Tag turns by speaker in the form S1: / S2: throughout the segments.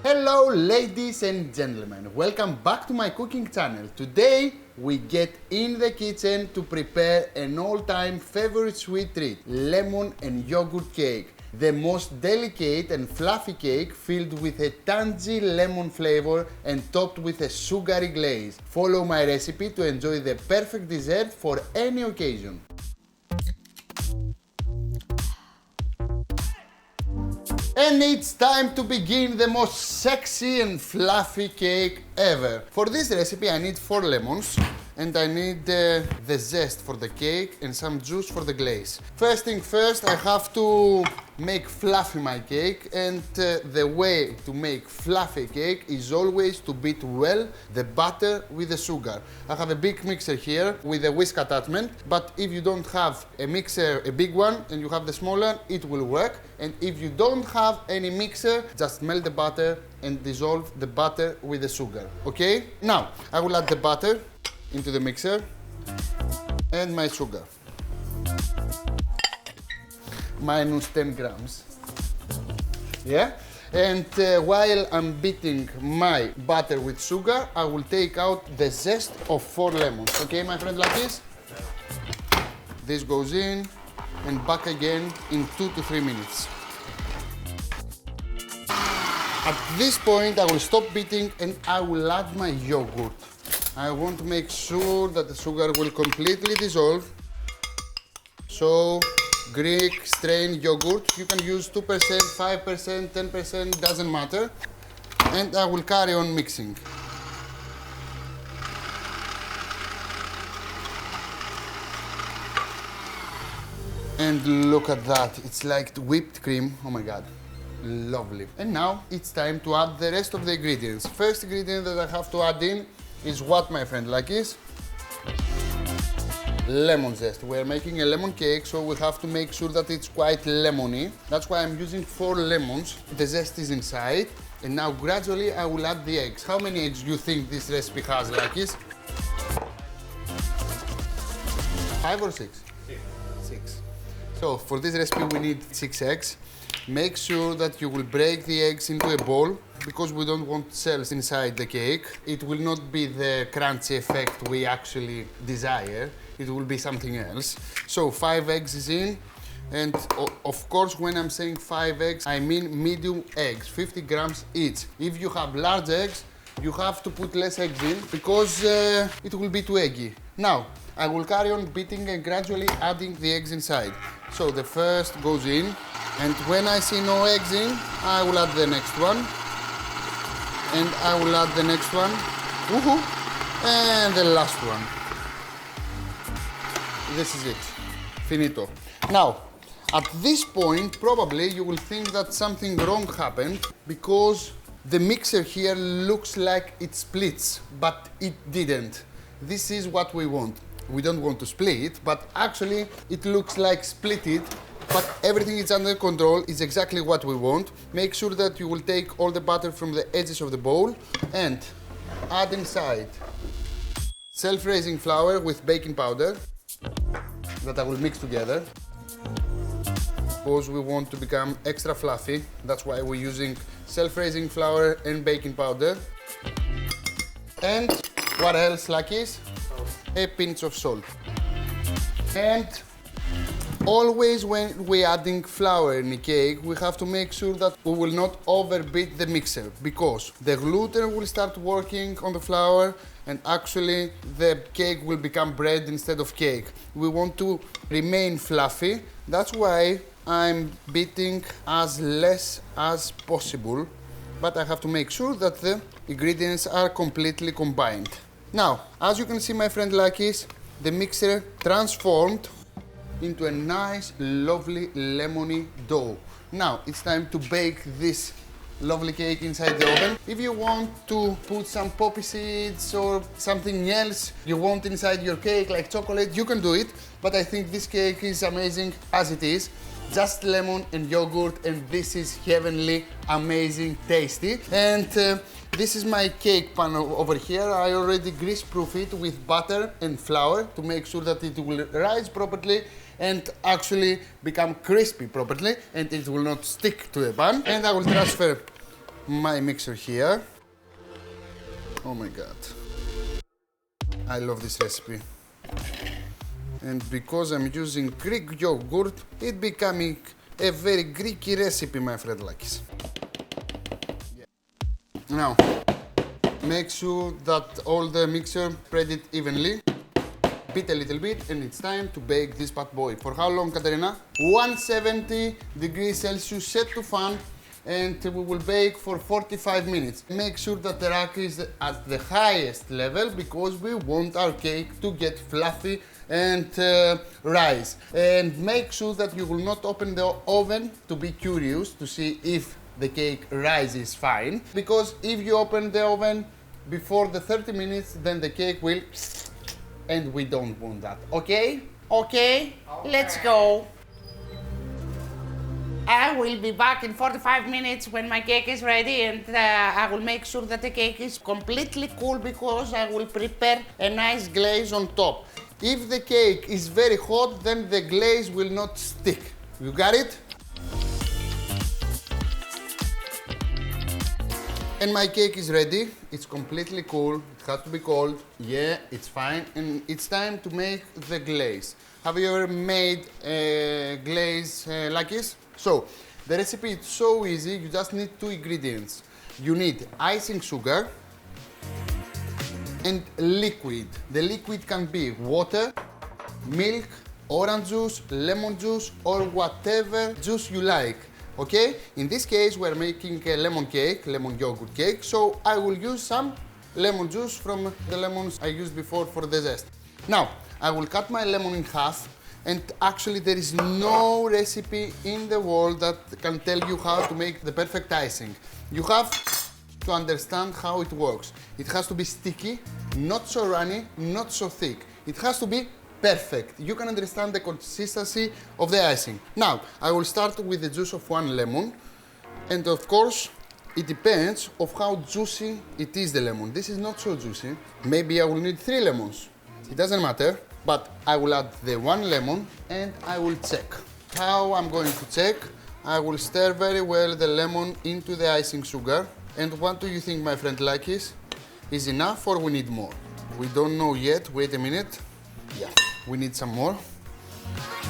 S1: Hello ladies and gentlemen, welcome back to my cooking channel. Today we get in the kitchen to prepare an all-time favorite sweet treat, lemon and yogurt cake. The most delicate and fluffy cake filled with a tangy lemon flavor and topped with a sugary glaze. Follow my recipe to enjoy the perfect dessert for any occasion. And it's time to begin the most sexy and fluffy cake ever. For this recipe I need 4 lemons and I need the zest for the cake and some juice for the glaze. First thing first, I have to make fluffy my cake, and the way to make fluffy cake is always to beat well the butter with the sugar. I have a big mixer here with a whisk attachment, but if you don't have a mixer, a big one, and you have the small one, it will work. And if you don't have any mixer, just melt the butter and dissolve the butter with the sugar, okay? Now, I will add the butter into the mixer and my sugar. Minus 10 grams. Yeah? And while I'm beating my butter with sugar, I will take out the zest of 4 lemons. Okay, my friend, like this? This goes in and back again in 2 to 3 minutes. At this point, I will stop beating and I will add my yogurt. I want to make sure that the sugar will completely dissolve. So, Greek strain yogurt, you can use 2%, 5%, 10%, doesn't matter. And I will carry on mixing. And look at that, it's like whipped cream, oh my god, lovely. And now it's time to add the rest of the ingredients. First ingredient that I have to add in is what, my friend, like this? Lemon zest. We're making a lemon cake, so we have to make sure that it's quite lemony. That's why I'm using 4 lemons. The zest is inside, and now gradually I will add the eggs. How many eggs do you think this recipe has, like this? 5 or 6? 6. So for this recipe we need 6 eggs. Make sure that you will break the eggs into a bowl, because we don't want cells inside the cake. It will not be the crunchy effect we actually desire. It will be something else. So 5 eggs is in, and of course when I'm saying 5 eggs, I mean medium eggs, 50 grams each. If you have large eggs, you have to put less eggs in, because it will be too eggy. Now, I will carry on beating and gradually adding the eggs inside. So the first goes in, and when I see no eggs in, I will add the next one. And I will add the next one. Woohoo! And the last one. This is it. Finito. Now, at this point, probably you will think that something wrong happened, because the mixer here looks like it splits, but it didn't. This is what we want. We don't want to split it, but actually it looks like split it, but everything is under control. It's exactly what we want. Make sure that you will take all the butter from the edges of the bowl and add inside self-raising flour with baking powder that I will mix together, because we want to become extra fluffy. That's why we're using self-raising flour and baking powder. And what else, Lakis? A pinch of salt. And always when we're adding flour in a cake, we have to make sure that we will not overbeat the mixer, because the gluten will start working on the flour and actually the cake will become bread instead of cake. We want to remain fluffy. That's why I'm beating as less as possible, but I have to make sure that the ingredients are completely combined. Now, as you can see, my friend Lakis, the mixer transformed into a nice, lovely, lemony dough. Now, it's time to bake this lovely cake inside the oven. If you want to put some poppy seeds or something else you want inside your cake, like chocolate, you can do it. But I think this cake is amazing as it is. Just lemon and yogurt, and this is heavenly, amazing, tasty. And this is my cake pan over here. I already grease-proof it with butter and flour to make sure that it will rise properly and actually become crispy properly, and it will not stick to the pan. And I will transfer my mixer here. Oh my god. I love this recipe. And because I'm using Greek yogurt, it's becoming a very Greeky recipe, my friend Lakis. Now, make sure that all the mixture spread it evenly. Beat a little bit, and it's time to bake this bad boy. For how long, Katerina? 170 degrees Celsius, set to fan, and we will bake for 45 minutes. Make sure that the rack is at the highest level because we want our cake to get fluffy and rise. And make sure that you will not open the oven to be curious to see if the cake rises fine. Because if you open the oven before the 30 minutes, then the cake will, and we don't want that, okay? Okay, let's go. I will be back in 45 minutes when my cake is ready, and I will make sure that the cake is completely cool because I will prepare a nice glaze on top. If the cake is very hot, then the glaze will not stick. You got it? And my cake is ready. It's completely cool. It has to be cold. Yeah, it's fine. And it's time to make the glaze. Have you ever made a glaze like this? So, the recipe is so easy. You just need 2 ingredients. You need icing sugar and liquid. The liquid can be water, milk, orange juice, lemon juice, or whatever juice you like. Okay? In this case, we're making a lemon cake, lemon yogurt cake, so I will use some lemon juice from the lemons I used before for the zest. Now, I will cut my lemon in half, and actually there is no recipe in the world that can tell you how to make the perfect icing. You have to understand how it works. It has to be sticky, not so runny, not so thick. It has to be perfect. You can understand the consistency of the icing. Now, I will start with the juice of 1 lemon, and of course, it depends of how juicy it is, the lemon. This is not so juicy. Maybe I will need 3 lemons. It doesn't matter, but I will add the 1 lemon and I will check. How I'm going to check? I will stir very well the lemon into the icing sugar. And what do you think, my friend Lakis? Is enough or we need more? We don't know yet. Wait a minute. Yeah, we need some more.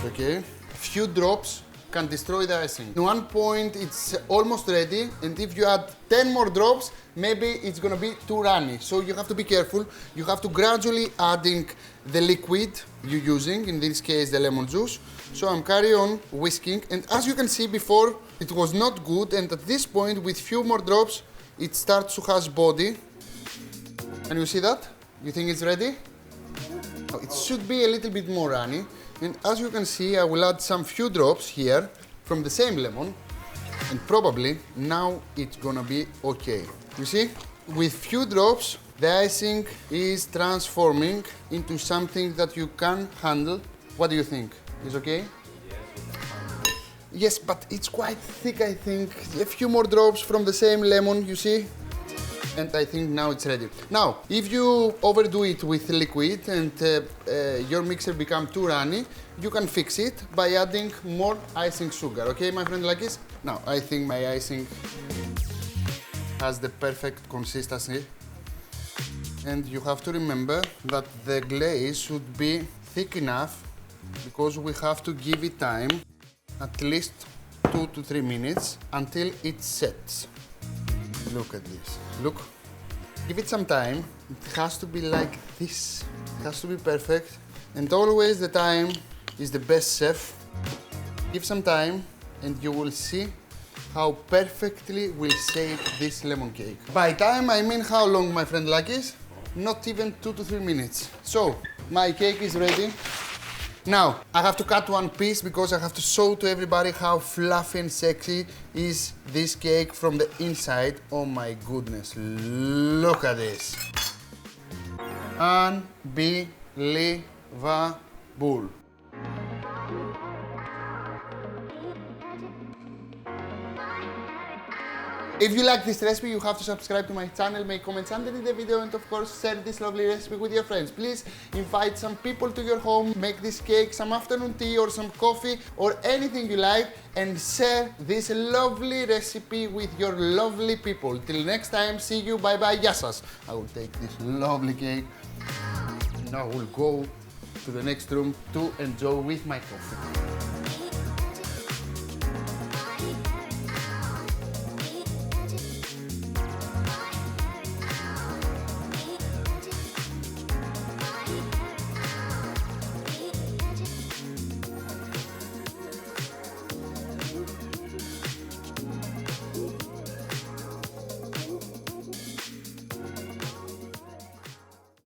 S1: Okay. Few drops can destroy the icing. At one point it's almost ready, and if you add 10 more drops, maybe it's gonna be too runny. So you have to be careful. You have to gradually adding the liquid you're using, in this case the lemon juice. So I'm carry on whisking, and as you can see before, it was not good, and at this point with few more drops, it starts to have body. Can you see that? You think it's ready? It should be a little bit more runny, and as you can see, I will add some few drops here from the same lemon, and probably now it's gonna be okay. You see, with few drops, the icing is transforming into something that you can handle. What do you think? Is okay? Yes, but it's quite thick, I think. A few more drops from the same lemon, you see? And I think now it's ready. Now, if you overdo it with liquid and your mixer becomes too runny, you can fix it by adding more icing sugar. Okay, my friend Lakis? Now, I think my icing has the perfect consistency. And you have to remember that the glaze should be thick enough because we have to give it time, at least 2 to 3 minutes, until it sets. Look at this. Look. Give it some time. It has to be like this. It has to be perfect. And always the time is the best chef. Give some time and you will see how perfectly we'll shape this lemon cake. By time, I mean how long, my friend Lakis? Not even 2 to 3 minutes. So, my cake is ready. Now, I have to cut one piece because I have to show to everybody how fluffy and sexy is this cake from the inside. Oh my goodness, look at this. Unbelievable. If you like this recipe, you have to subscribe to my channel, make comments underneath the video, and of course share this lovely recipe with your friends. Please invite some people to your home, make this cake, some afternoon tea or some coffee or anything you like, and share this lovely recipe with your lovely people. Till next time, see you, bye bye, γεια σας. I will take this lovely cake. Now I will go to the next room to enjoy with my coffee.